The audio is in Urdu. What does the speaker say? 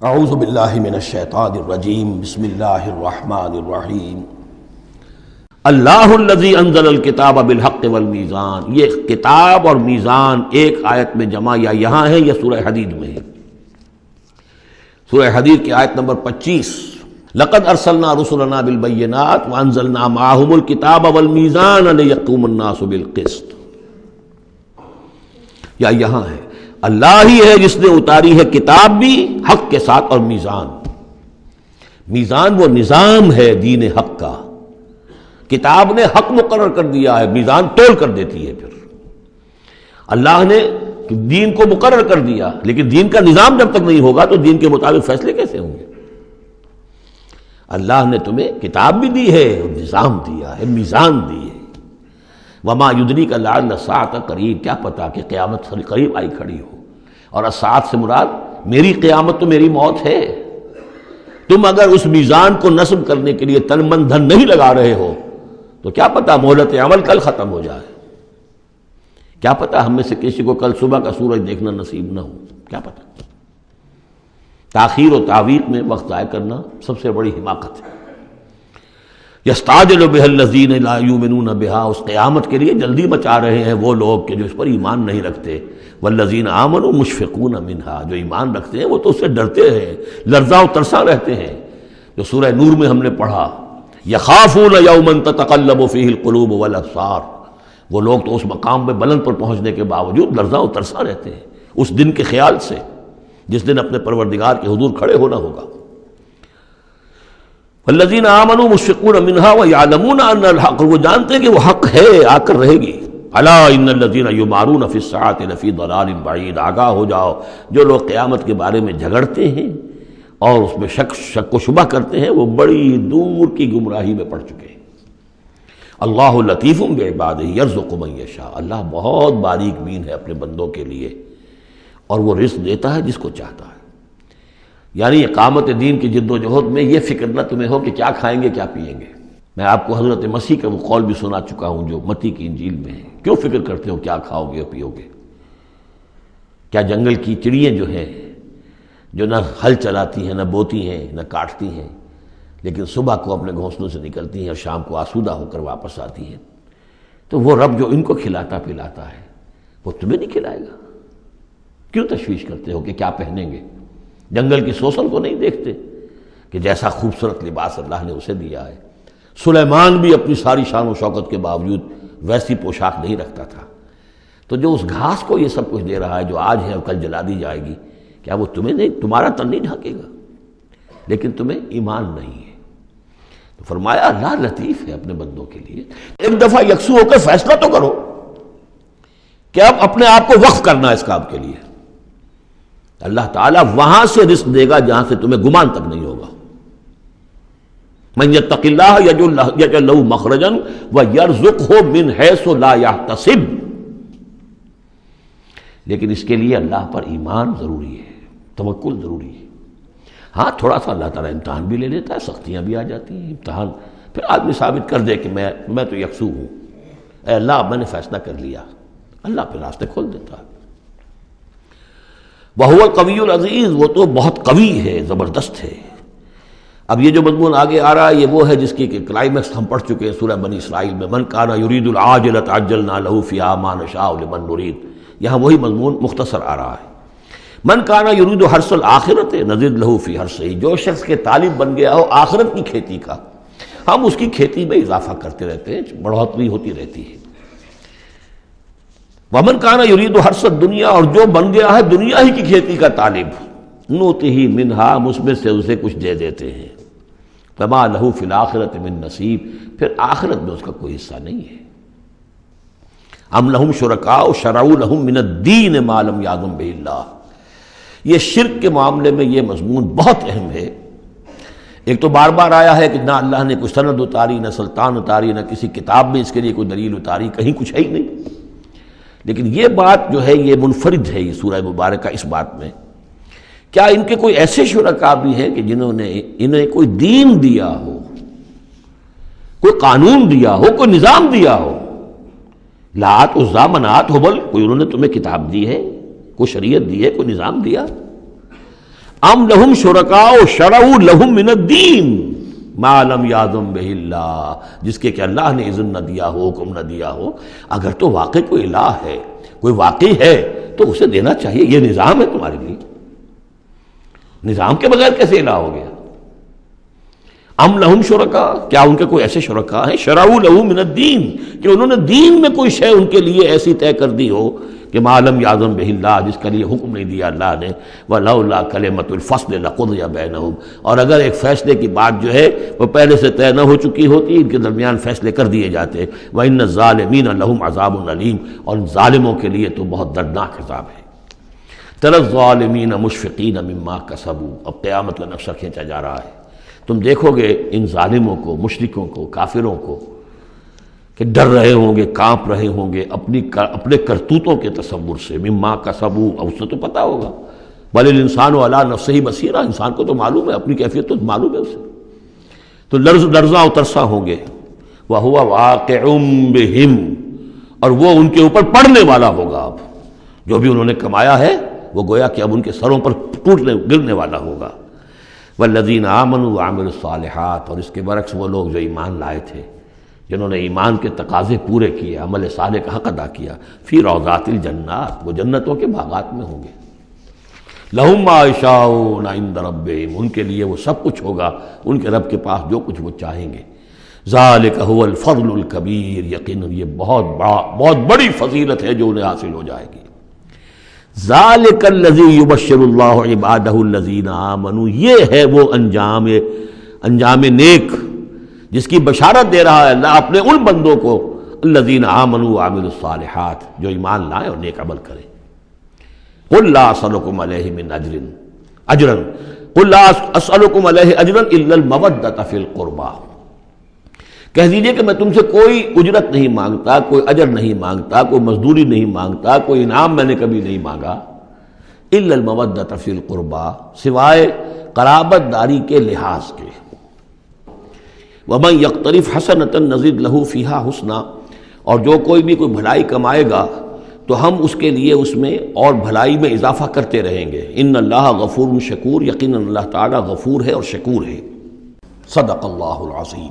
اعوذ باللہ من الشیطان الرجیم بسم اللہ الرحمن الرحیم اللہ الذی انزل الکتاب بالحق والمیزان. یہ کتاب اور میزان ایک آیت میں جمع یا یہاں ہے یا سورہ حدید میں ہے. سورہ حدید کی آیت نمبر 25 لقد ارسلنا رسلنا بالبینات وانزلنا معهم الکتاب والمیزان لیقوم الناس بالقسط. یا یہاں ہے اللہ ہی ہے جس نے اتاری ہے کتاب بھی حق کے ساتھ اور میزان. میزان وہ نظام ہے دین حق کا. کتاب نے حق مقرر کر دیا ہے، میزان تول کر دیتی ہے. پھر اللہ نے دین کو مقرر کر دیا، لیکن دین کا نظام جب تک نہیں ہوگا تو دین کے مطابق فیصلے کیسے ہوں گے؟ اللہ نے تمہیں کتاب بھی دی ہے، نظام دیا ہے، میزان دی ہے. وما یدریک لعل الساعۃ قریب، کیا پتا کہ قیامت قریب آئی کھڑی ہو. اور الساعۃ سے مراد میری قیامت تو میری موت ہے. تم اگر اس میزان کو نصب کرنے کے لیے تن من دھن نہیں لگا رہے ہو تو کیا پتا مہلت عمل کل ختم ہو جائے. کیا پتا ہم میں سے کسی کو کل صبح کا سورج دیکھنا نصیب نہ ہو. کیا پتا. تاخیر و تعویق میں وقت ضائع کرنا سب سے بڑی حماقت ہے. یستعجل بها الذین لا یؤمنون بها، اس قیامت کے لیے جلدی مچا رہے ہیں وہ لوگ کہ جو اس پر ایمان نہیں رکھتے. والذین آمنوا مشفقون منها، جو ایمان رکھتے ہیں وہ تو اس سے ڈرتے ہیں، لرزاں و ترساں رہتے ہیں. جو سورہ نور میں ہم نے پڑھا یخافون یوما تتقلب فیہ القلوب والابصار، وہ لوگ تو اس مقام پہ بلند پر پہنچنے کے باوجود لرزاں و ترساں رہتے ہیں اس دن کے خیال سے جس دن اپنے پروردگار کے حضور کھڑے ہونا ہوگا. والذین آمنوا مشفقون منها ویعلمون ان الحق، وہ جانتے ہیں کہ وہ حق ہے، آ کر رہے گی. الا ان الذین یمارون فی الساعۃ لفی ضلال بعید، آگاہ ہو جاؤ جو لوگ قیامت کے بارے میں جھگڑتے ہیں اور اس میں شک و شبہ کرتے ہیں وہ بڑی دور کی گمراہی میں پڑ چکے ہیں. اللہ لطیف بعبادہ یرزق من یشاء، اللہ بہت باریک بین ہے اپنے بندوں کے لیے اور وہ رزق دیتا ہے جس کو چاہتا ہے. یعنی اقامت دین کی جد و جہد میں یہ فکر نہ تمہیں ہو کہ کیا کھائیں گے کیا پیئیں گے. میں آپ کو حضرت مسیح کا وہ قول بھی سنا چکا ہوں جو متی کی انجیل میں ہے. کیوں فکر کرتے ہو کیا کھاؤ گے اور پیو گے؟ کیا جنگل کی چڑیاں جو ہیں جو نہ ہل چلاتی ہیں نہ بوتی ہیں نہ کاٹتی ہیں لیکن صبح کو اپنے گھونسلوں سے نکلتی ہیں اور شام کو آسودہ ہو کر واپس آتی ہیں، تو وہ رب جو ان کو کھلاتا پلاتا ہے وہ تمہیں نہیں کھلائے گا؟ کیوں تشویش کرتے ہو کہ کیا پہنیں گے؟ جنگل کی سوسن کو نہیں دیکھتے کہ جیسا خوبصورت لباس اللہ نے اسے دیا ہے. سلیمان بھی اپنی ساری شان و شوکت کے باوجود ویسی پوشاک نہیں رکھتا تھا. تو جو اس گھاس کو یہ سب کچھ دے رہا ہے جو آج ہے اور کل جلا دی جائے گی، کیا وہ تمہیں نہیں، تمہارا تن نہیں ڈھانکے گا؟ لیکن تمہیں ایمان نہیں ہے. تو فرمایا اللہ لطیف ہے اپنے بندوں کے لیے. ایک دفعہ یکسو ہو کر فیصلہ تو کرو کہ اب اپنے آپ کو وقف کرنا ہے اس کام کے لیے. اللہ تعالیٰ وہاں سے رزق دے گا جہاں سے تمہیں گمان تک نہیں ہوگا. من یتق اللہ یجعل لہ مخرجا ویرزقہ من حیث لا یحتسب. لیکن اس کے لیے اللہ پر ایمان ضروری ہے، توکل ضروری ہے. ہاں تھوڑا سا اللہ تعالیٰ امتحان بھی لے لیتا ہے، سختیاں بھی آ جاتی ہیں. امتحان پھر آدمی ثابت کر دے کہ میں تو یکسو ہوں، اے اللہ میں نے فیصلہ کر لیا، اللہ پھر راستے کھول دیتا ہے. وَهُوَ الْقَوِيُّ الْعَزِيزُ، وہ تو بہت قوی ہے، زبردست ہے. اب یہ جو مضمون آگے آ رہا ہے یہ وہ ہے جس کی کلائمیکس ہم پڑھ چکے ہیں سورہ بنی اسرائیل میں. مَنْ كَانَ يُرِيدُ الْعَاجِلَةَ عَجَّلْنَا لَهُ فِيهَا مَا نَشَاءُ لِمَن نُرِيدُ. یہاں وہی مضمون مختصر آ رہا ہے. مَنْ كَانَ يُرِيدُ حَرْثَ الْآخِرَةِ نَزِدْ لَهُ فِي حَرْثِهِ، جو شخص کے طالب بن گیا ہو آخرت کی کھیتی کا، ہم اس کی کھیتی میں اضافہ کرتے رہتے ہیں، بڑھوتری ہوتی رہتی ہے. وَمَنْ كَانَ يُرِيدُ حَرْثَ الدُّنْيَا، اور جو بن گیا ہے دنیا ہی کی کھیتی کا طالب، نُؤْتِهِ مِنْهَا، ہم اس میں سے اسے کچھ دے دیتے ہیں. فَمَا لَهُ فِي الْآخِرَةِ مِن نَصِيب، پھر آخرت میں اس کا کوئی حصہ نہیں ہے. أَمْ لَهُمْ شُرَكَاءُ شَرَعُوا لَهُم مِّنَ الدِّينِ مَا لَمْ يَأْذَن بِهِ اللَّهُ. یہ شرک کے معاملے میں یہ مضمون بہت اہم ہے. ایک تو بار بار آیا ہے کہ نہ اللہ نے کوئی سند اتاری، نہ سلطان اتاری، نہ کسی کتاب میں اس کے لیے کوئی دلیل اتاری، کہیں کچھ ہے ہی نہیں. لیکن یہ بات جو ہے یہ منفرد ہے یہ سورہ مبارکہ اس بات میں. کیا ان کے کوئی ایسے شرکاء بھی ہیں کہ جنہوں نے انہیں کوئی دین دیا ہو، کوئی قانون دیا ہو، کوئی نظام دیا ہو؟ لات عزا منات ہبل، کوئی انہوں نے تمہیں کتاب دی ہے، کوئی شریعت دی ہے، کوئی نظام دیا؟ ام لہم شرکاء شرعوا لہم من الدین ما لم یاذن بہ اللہ، جس کے کہ اللہ نے اذن نہ دیا ہو، حکم نہ دیا ہو۔ اگر تو واقع کوئی الہ ہے، کوئی واقعی ہے، تو اسے دینا چاہیے۔ یہ نظام ہے تمہارے لیے، نظام کے بغیر کیسے الہ ہو گیا؟ ام لہم شرکاء، کیا ان کے کوئی ایسے شرکاء ہیں شرعوا لہم من الدین، کہ انہوں نے دین میں کوئی شے ان کے لیے ایسی طے کر دی ہو کہ ما لم یاذن بہ اللہ، جس کے لیے حکم نہیں دیا اللہ نے۔ ولولا کلمۃ الفصل لقضی بینہم، اور اگر ایک فیصلے کی بات جو ہے وہ پہلے سے طے نہ ہو چکی ہوتی، ان کے درمیان فیصلے کر دیے جاتے۔ وان الظالمین لہم عذاب علیم، اور ان ظالموں کے لیے تو بہت دردناک عذاب ہے۔ تری الظالمین مشفقین مما کسبوا، اب قیامت کا نقشہ کھینچا جا رہا ہے۔ تم دیکھو گے ان ظالموں کو، مشرکوں کو، کافروں کو کہ ڈر رہے ہوں گے، کانپ رہے ہوں گے اپنے کرتوتوں کے تصور سے۔ مما کسبوا، اب اس سے تو پتہ ہوگا، بل الانسان علی نفسہ بصیرہ، انسان کو تو معلوم ہے، اپنی کیفیت تو معلوم ہے اسے، تو لرزاں و ترساں ہوں گے۔ وَهُوَ وَاقِعٌ بِهِمْ، اور وہ ان کے اوپر پڑنے والا ہوگا۔ اب جو بھی انہوں نے کمایا ہے وہ گویا کہ اب ان کے سروں پر گرنے والا ہوگا۔ والذین آمنوا وعملوا الصالحات، اور اس کے برعکس وہ لوگ جو ایمان لائے تھے، جنہوں نے ایمان کے تقاضے پورے کیے، عمل صالح کا حق ادا کیا، فی روضات الجنات، وہ جنتوں کے باغات میں ہوں گے۔ لہم ما یشاءون عند ربہم، ان کے لیے وہ سب کچھ ہوگا ان کے رب کے پاس جو کچھ وہ چاہیں گے۔ ذالک هو الفضل الکبیر، یقیناً یہ بہت بڑی فضیلت ہے جو انہیں حاصل ہو جائے گی۔ ذالک الذی یبشر اللہ عبادہ الذین آمنوا، یہ ہے وہ انجام نیک جس کی بشارت دے رہا ہے اللہ اپنے ان بندوں کو، الذین آمنوا وعملوا الصالحات، جو ایمان لائیں اور نیک عمل کریں۔ قل لا اسألکم علیہ من اجرا قل لا اسألکم علیہ اجرا الا المودۃ فی القربى، کہہ دیجئے کہ میں تم سے کوئی اجرت نہیں مانگتا، کوئی اجر نہیں مانگتا، کوئی مزدوری نہیں مانگتا، کوئی انعام میں نے کبھی نہیں مانگا، الا المودۃ فی القربى، سوائے قرابت داری کے لحاظ کے۔ ومن یقترف حسنۃ نزد لہ فیہا حسنا، اور جو کوئی بھی کوئی بھلائی کمائے گا تو ہم اس کے لیے اس میں اور بھلائی میں اضافہ کرتے رہیں گے۔ ان اللہ غفور شکور، یقیناً اللہ تعالیٰ غفور ہے اور شکور ہے۔ صدق اللہ العظیم۔